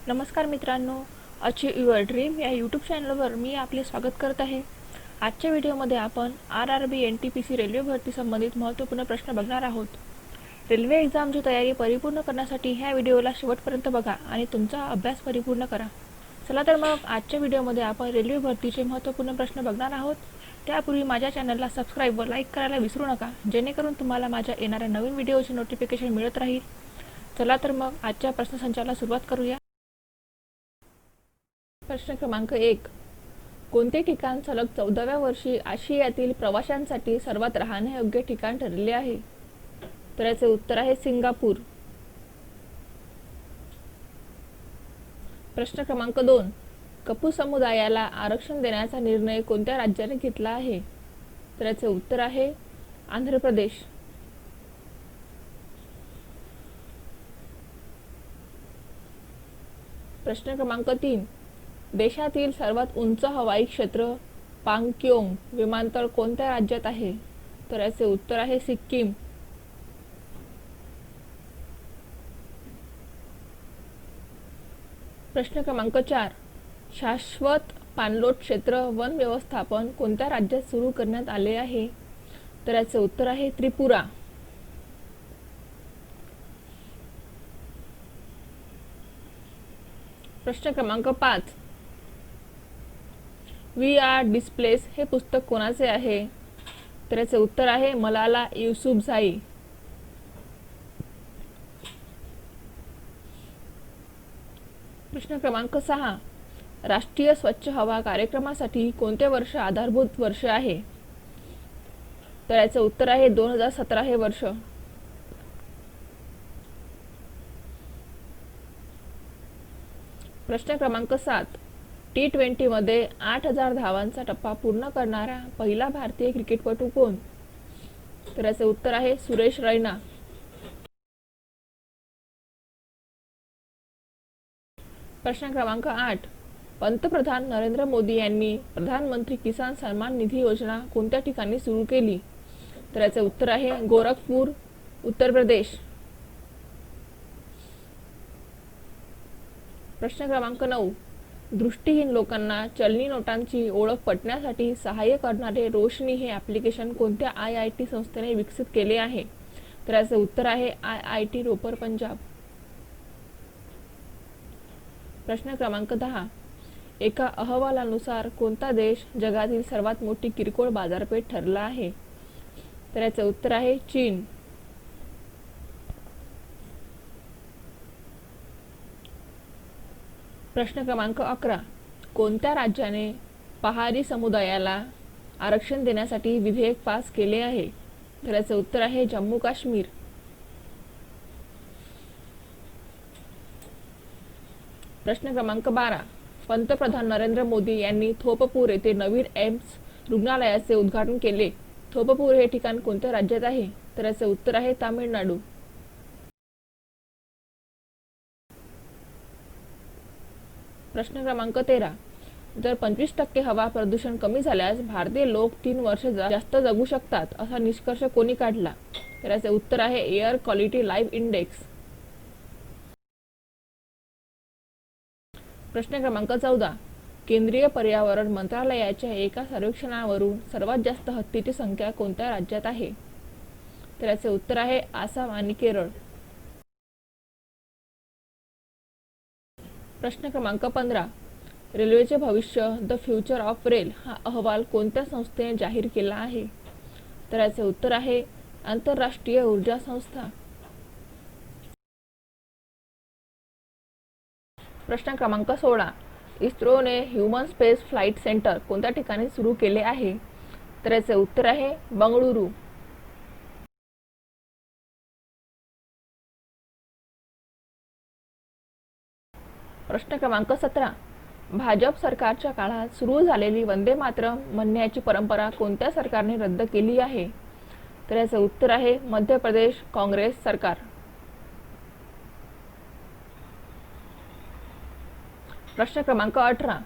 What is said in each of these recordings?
नमस्कार मित्रांनो, achieve your dream या यूट्यूब चॅनलवर मी आपले स्वागत करत आहे। आजच्या व्हिडिओमध्ये आपण RRB NTPC रेल्वे भरती संबंधित महत्त्वपूर्ण प्रश्न बघणार आहोत। रेल्वे एक्झामची तयारी परिपूर्ण करण्यासाठी ह्या व्हिडिओला शेवटपर्यंत बघा आणि तुमचा अभ्यास परिपूर्ण करा। चला तर मग आजच्या व्हिडिओमध्ये आपण रेल्वे भरतीचे महत्त्वपूर्ण प्रश्न बघणार आहोत। त्यापूर्वी माझ्या चॅनलला सबस्क्राईब व लाईक करायला विसरू नका, जेणेकरून तुम्हाला माझ्या येणाऱ्या नवीन व्हिडिओचे नोटिफिकेशन मिळत राहील। चला तर मग आजच्या प्रश्नसंचाला सुरुवात करूया। प्रश्न क्रमांक 1, कोणते ठिकाण सलग 14व्या वर्षी आशियातील प्रवाशांसाठी सर्वात राहण्यायोग्य ठिकाण ठरले आहे? तर याचे उत्तर आहे सिंगापूर। प्रश्न क्रमांक 2, कपू समुदायाला आरक्षण देण्याचा निर्णय कोणत्या राज्याने घेतला आहे? तर याचे उत्तर आहे आंध्र प्रदेश। प्रश्न क्रमांक 3, देशातील सर्वात उंच हवाई क्षेत्र पांगक्योंग विमानतळ कोणत्या राज्यात आहे? तर याचे उत्तर आहे सिक्कीम। प्रश्न क्रमांक 4, शाश्वत पाणलोट क्षेत्र वन व्यवस्थापन कोणत्या राज्यात सुरू करण्यात आले आहे? तर याचे उत्तर आहे त्रिपुरा। प्रश्न क्रमांक 5, वी आर डिस्प्लेस हे पुस्तक कोणाचे आहे? तर याचे उत्तर आहे मलाला युसुफझाई। प्रश्न क्रमांक 6, राष्ट्रीय स्वच्छ हवा कार्यक्रमासाठी कोणते वर्ष आधारभूत वर्ष आहे? तर याचे उत्तर आहे 2017 हे वर्ष। प्रश्न क्रमांक 7, T20 मध्ये 8000 धावांचा टप्पा पूर्ण करणारा पहिला भारतीय क्रिकेटपटू कोण? तर याचे उत्तर आहे सुरेश रैना। प्रश्न क्रमांक 8, पंतप्रधान नरेंद्र मोदी यांनी प्रधानमंत्री किसान सन्मान निधी योजना कोणत्या ठिकाणी सुरू केली? तर याचे उत्तर आहे गोरखपूर, उत्तर प्रदेश। प्रश्न क्रमांक 9, दृष्टिहीन लोकांना चलनी नोटांची ओळख पटण्यासाठी सहाय्य करणारे रोशनी हे ॲप्लिकेशन कोणत्या IIT संस्थेने विकसित केले आहे? तर याचे उत्तर आहे IIT रोपर पंजाब। प्रश्न क्रमांक 10, एका अहवालानुसार कोणता देश जगातील सर्वात मोठी किरकोळ बाजारपेठ ठरला आहे? तर याचे उत्तर आहे चीन। प्रश्न क्रमांक 11, कोणत्या राज्याने पहारी समुदायाला आरक्षण देण्यासाठी विधेयक पास केले आहे? तर याचे उत्तर आहे जम्मू काश्मीर। प्रश्न क्रमांक 12, पंतप्रधान नरेंद्र मोदी यांनी थोपपूर येथे नवीन एम्स रुग्णालयाचे उद्घाटन केले। थोपपूर हे ठिकाण कोणत्या राज्यात आहे? तर याचे उत्तर आहे तामिळनाडू। प्रश्न क्रमांक 13, जर 25% हवा प्रदूषण कमी झाल्यास भारतीय लोक 3 वर्ष जास्त जगू शकतात असा निष्कर्ष कोणी काढला? तर याचे उत्तर आहे एअर क्वालिटी लाईफ इंडेक्स। प्रश्न क्रमांक 14, केंद्रीय पर्यावरण मंत्रालयाच्या एका सर्वेक्षणावरून सर्वात जास्त हत्तीची संख्या कोणत्या राज्यात आहे? तर याचे उत्तर आहे आसाम आणि केरळ। प्रश्न क्रमांक 15, रेल्वेचे भविष्य द फ्युचर ऑफ रेल हा अहवाल कोणत्या संस्थेने जाहीर केला आहे? तर याचे उत्तर आहे आंतरराष्ट्रीय ऊर्जा संस्था। प्रश्न क्रमांक 16, इस्रोने ह्युमन स्पेस फ्लाइट सेंटर कोणत्या ठिकाणी सुरू केले आहे? तर याचे उत्तर आहे बंगळुरू। प्रश्न क्रमांक 17, भाजप सरकारच्या काळात सुरू झालेली वंदे मातरम म्हणण्याची परंपरा कोणत्या सरकारने रद्द केली आहे? तर याचे उत्तर आहे मध्य प्रदेश काँग्रेस सरकार। प्रश्न क्रमांक 18,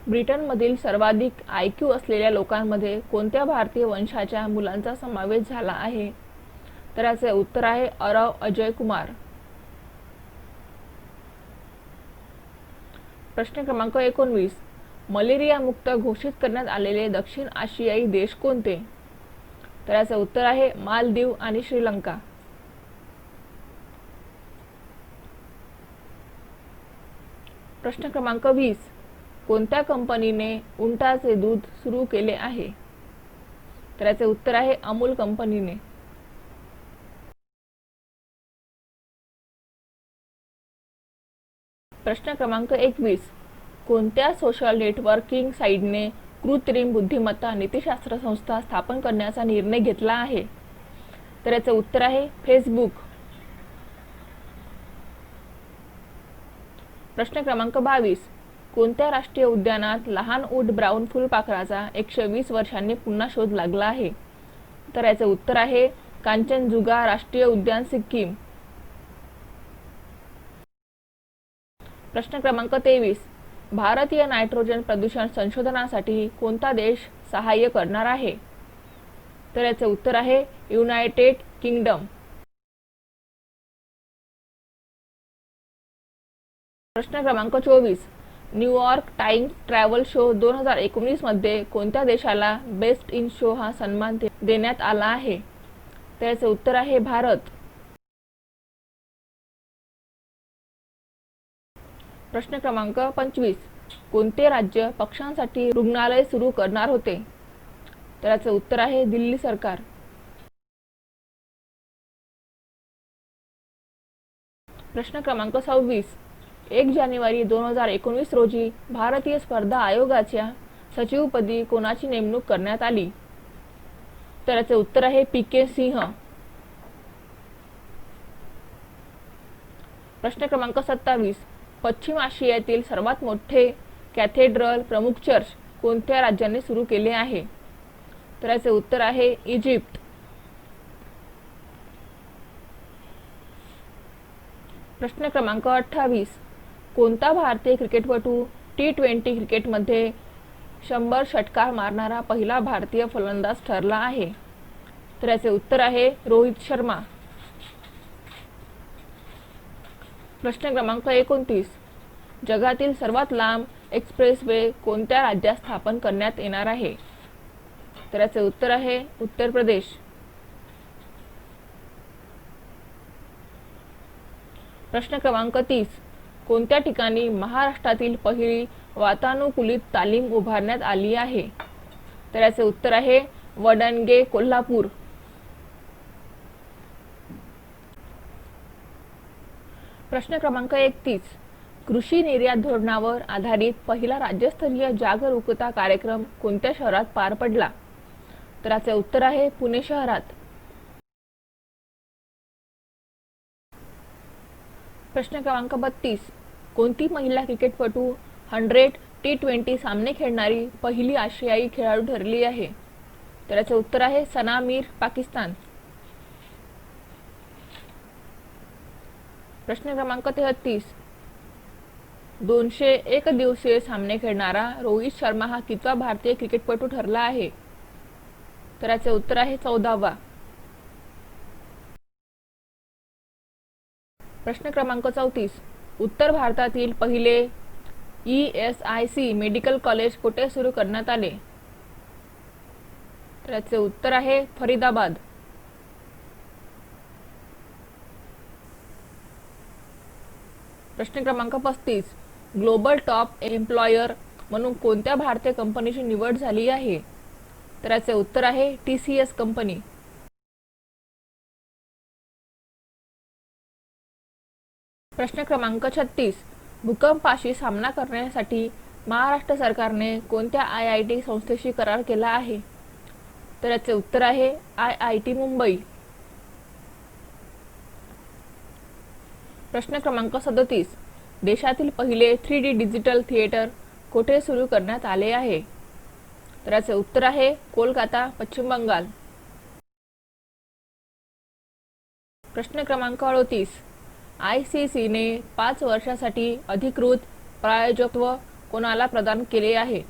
ब्रिटनमधील सर्वाधिक IQ असलेल्या लोकांमध्ये कोणत्या भारतीय वंशाच्या मुलांचा समावेश झाला आहे? तर याचे उत्तर आहे अरव अजय कुमार। प्रश्न क्रमांक 19. मलेरिया मुक्त घोषित करण्यात आलेले दक्षिण आशियाई देश कोणते? तर याचं उत्तर आहे मालदीव आणि श्रीलंका. प्रश्न क्रमांक 20. कोणत्या कंपनीने उंटाचे दूध सुरू केले आहे? तर याचे उत्तर आहे अमूल कंपनीने. प्रश्न क्रमांक 21. कोणत्या सोशल नेटवर्किंग साइटने कृत्रिम बुद्धिमत्ता नीतिशास्त्र संस्था स्थापन करण्याचा निर्णय घेतला आहे? तर याचे उत्तर आहे फेसबुक. प्रश्न क्रमांक 22. कोणत्या राष्ट्रीय उद्यानात लहान ऊंट ब्राऊन फुलपाखराचा 120 वर्षांनी पुन्हा शोध लागला आहे? तर याचे उत्तर आहे कांचनजुंगा राष्ट्रीय उद्यान, सिक्कीम. प्रश्न क्रमांक 23. भारतीय नायट्रोजन प्रदूषण संशोधनासाठी कोणता देश सहाय्य करणार आहे? तर याचे उत्तर आहे युनायटेड किंगडम. प्रश्न क्रमांक 24. न्यूयॉर्क टाइम्स ट्रॅव्हल शो 2019 मध्ये कोणत्या देशाला बेस्ट इन शो हा सन्मान देण्यात आला आहे? तर याचे उत्तर आहे भारत. प्रश्न क्रमांक 25. कोणते राज्य पक्ष्यांसाठी रुग्णालय सुरू करणार होते? तर याचे उत्तर आहे दिल्ली सरकार. प्रश्न क्रमांक 26. 1 जानेवारी 2019 रोजी भारतीय स्पर्धा आयोगाच्या सचिवपदी कोणाची नेमणूक करण्यात आली? तर याचे उत्तर आहे PK सिंह. प्रश्न क्रमांक 27. पश्चिम आशियातील सर्वात मोठे कॅथेड्रल प्रमुख चर्च कोणत्या राज्याने सुरू केले आहे? तर याचे उत्तर आहे इजिप्त. प्रश्न क्रमांक 28. कोणता भारतीय क्रिकेटपटू T20 क्रिकेटमध्ये 100 षटकार मारणारा पहिला भारतीय फलंदाज ठरला आहे? तर याचे उत्तर आहे रोहित शर्मा. प्रश्न क्रमांक 29. जगातील सर्वात लांब एक्सप्रेसवे कोणत्या राज्यात स्थापन करण्यात येणार आहे? तर याचे उत्तर आहे उत्तर प्रदेश. प्रश्न क्रमांक 30. कोणत्या ठिकाणी महाराष्ट्रातील पहिली वातानुकूलित तालीम उभारण्यात आली आहे? तर याचे उत्तर आहे वडणगे, कोल्हापूर. प्रश्न क्रमांक 31. कृषी निर्यात धोरणावर आधारित पहिला राज्यस्तरीय जागरूकता कार्यक्रम कोणत्या शहरात पार पडला? तर याचे उत्तर आहे पुणे शहरात. प्रश्न क्रमांक 32. कोणती महिला क्रिकेटपटू 100 T20 सामने खेळणारी पहिली आशियाई खेळाडू ठरली आहे? तर याचे उत्तर आहे सना मीर, पाकिस्तान. प्रश्न क्रमांक 33. 200 एकदिवसीय सामने खेळणारा रोहित शर्मा हा कितवा भारतीय क्रिकेटपटू ठरला आहे? तर याचे उत्तर आहे 14वा. प्रश्न क्रमांक 34. उत्तर भारतातील पहिले ESIC मेडिकल कॉलेज कुठे सुरू करण्यात आले? तर याचे उत्तर आहे फरीदाबाद. प्रश्न क्रमांक 35. ग्लोबल टॉप एम्प्लॉयर म्हणून कोणत्या भारतीय कंपनीची निवड झाली आहे? तर याचे उत्तर आहे TCS कंपनी. प्रश्न क्रमांक 36. भूकंपाशी सामना करण्यासाठी महाराष्ट्र सरकारने कोणत्या IIT संस्थेशी करार केला आहे? तर याचे उत्तर आहे IIT मुंबई. प्रश्न क्रमांक 37. देशातील पहिले 3D डिजिटल थिएटर कोठे सुरू करण्यात आले आहे? तर याचे उत्तर आहे कोलकाता, पश्चिम बंगाल. प्रश्न क्रमांक 38. ICC ने 5 वर्षासाठी अधिकृत प्रायोजकत्व कोणाला प्रदान केले आहे?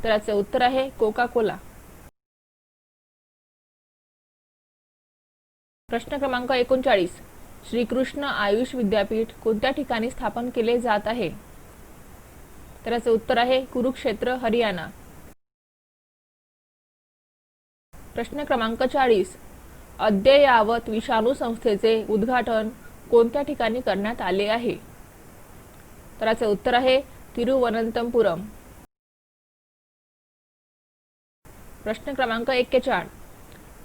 तर याचे उत्तर आहे कोका कोला. प्रश्न क्रमांक 39. श्रीकृष्ण आयुष विद्यापीठ कोणत्या ठिकाणी स्थापन केले जात आहे? तर याचे उत्तर आहे कुरुक्षेत्र, हरियाणा. प्रश्न क्रमांक 40. अद्ययावत विषाणू संस्थेचे उद्घाटन कोणत्या ठिकाणी करण्यात आले आहे? तर याचे उत्तर आहे तिरुवनंतपुरम. प्रश्न क्रमांक 41.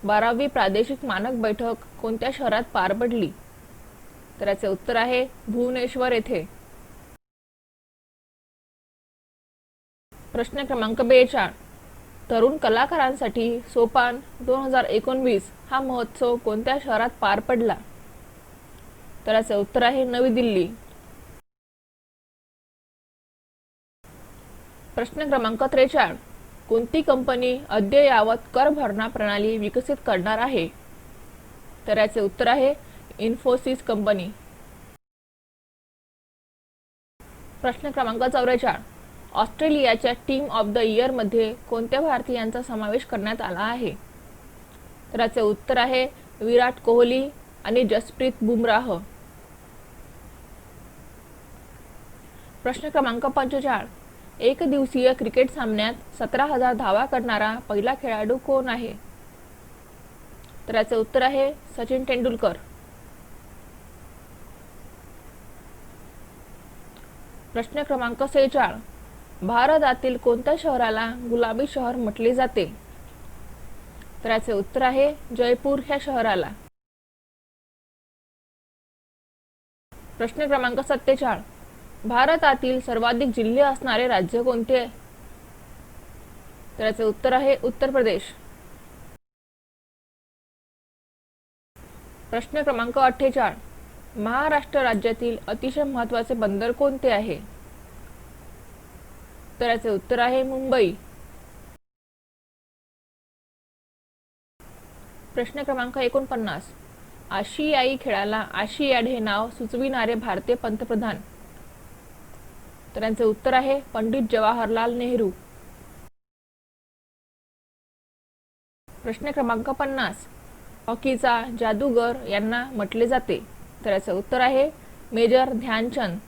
12वी प्रादेशिक मानक बैठक कोणत्या शहरात पार पडली? तर याचे उत्तर आहे भुवनेश्वर येथे. प्रश्न क्रमांक 42. तरुण कलाकारांसाठी सोपान 2019 हा महोत्सव कोणत्या शहरात पार पडला? तर याचे उत्तर आहे नवी दिल्ली. प्रश्न क्रमांक 43. कोणती कंपनी अद्ययावत कर भरणा प्रणाली विकसित करणार आहे? तर याचे उत्तर आहे इन्फोसिस कंपनी. प्रश्न क्रमांक 44. ऑस्ट्रेलियाच्या टीम ऑफ द इयर मध्ये कोणत्या भारतीयांचा समावेश करण्यात आला आहे? तर याचे उत्तर आहे विराट कोहली आणि जसप्रीत बुमराह. प्रश्न क्रमांक 45. एक दिवसीय क्रिकेट सामन्यात 17,000 धावा करणारा पहिला खेळाडू कोण आहे? तर याचे उत्तर आहे सचिन तेंडुलकर. प्रश्न क्रमांक 46. भारतातील कोणत्या शहराला गुलाबी शहर म्हटले जाते? तर याचे उत्तर आहे जयपूर ह्या शहराला. प्रश्न क्रमांक 47. भारतातील सर्वाधिक जिल्हे असणारे राज्य कोणते? तर याचे उत्तर आहे उत्तर प्रदेश. प्रश्न क्रमांक 48. महाराष्ट्र राज्यातील अतिशय महत्त्वाचे बंदर कोणते आहे? तर याचे उत्तर आहे मुंबई. प्रश्न क्रमांक 49. आशियाई खेळाला आशियाड हे नाव सुचविणारे भारतीय पंतप्रधान? तर यांचे उत्तर आहे पंडित जवाहरलाल नेहरू. प्रश्न क्रमांक 50. हॉकीचा जादूगर यांना म्हटले जाते? तर याचे उत्तर आहे मेजर ध्यानचंद.